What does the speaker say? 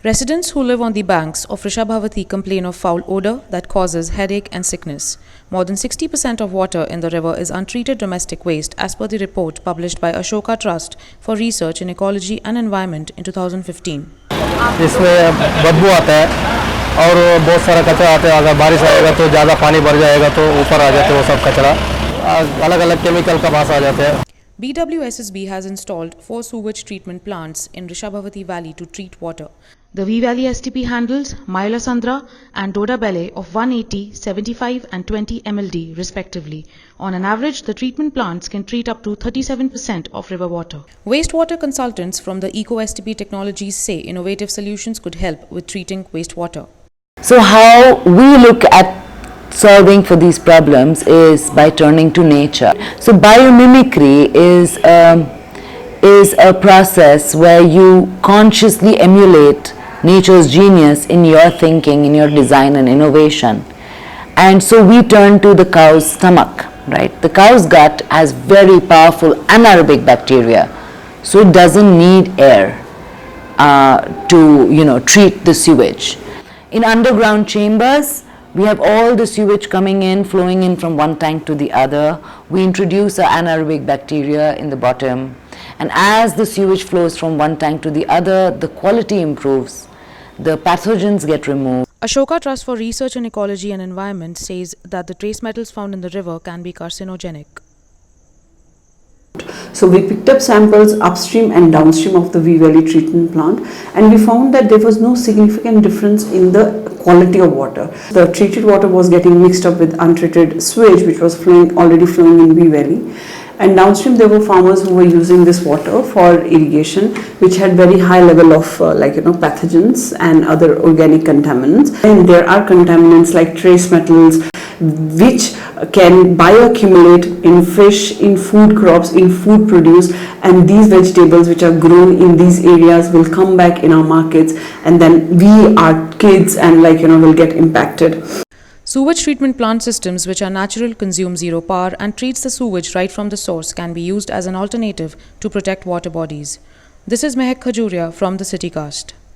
Residents who live on the banks of Vrishabhavati complain of foul odour that causes headache and sickness. More than 60% of water in the river is untreated domestic waste as per the report published by Ashoka Trust for Research in Ecology and Environment in 2015. इसमें बदबू आता है और बहुत सारा कचरा आता है। अगर बारिश आएगा तो ज़्यादा पानी भर जाएगा तो ऊपर आ जाते हैं वो सब कचरा, अलग अलग केमिकल का भास आ जाते हैं। BWSSB has installed 4 sewage treatment plants in Vrishabhavati Valley to treat water. The V Valley STP handles Mailasandra and Doda Bele of 180, 75 and 20 mld respectively. On an average, the treatment plants can treat up to 37% of river water. Wastewater consultants from the Eco STP Technologies say innovative solutions could help with treating wastewater. So how we look at solving for these problems is by turning to nature. So biomimicry is a process where you consciously emulate nature's genius in your thinking, in your design and innovation. And so we turn to the cow's stomach, right? The cow's gut has very powerful anaerobic bacteria, so it doesn't need air to treat the sewage. In underground chambers, we have all the sewage coming in, flowing in from one tank to the other. We introduce our anaerobic bacteria in the bottom, and as the sewage flows from one tank to the other, the quality improves, the pathogens get removed. Ashoka Trust for Research in Ecology and Environment says that the trace metals found in the river can be carcinogenic. So we picked up samples upstream and downstream of the V Valley treatment plant, and we found that there was no significant difference in the quality of water. The treated water was getting mixed up with untreated sewage which was already flowing in V Valley. And downstream there were farmers who were using this water for irrigation, which had very high level of pathogens and other organic contaminants. And there are contaminants like trace metals which can bioaccumulate in fish, in food crops, in food produce, and these vegetables which are grown in these areas will come back in our markets, and then we, our kids, and will get impacted. Sewage treatment plant systems which are natural, consume zero power and treats the sewage right from the source can be used as an alternative to protect water bodies. This is Mehak Khajuria from the CityCast.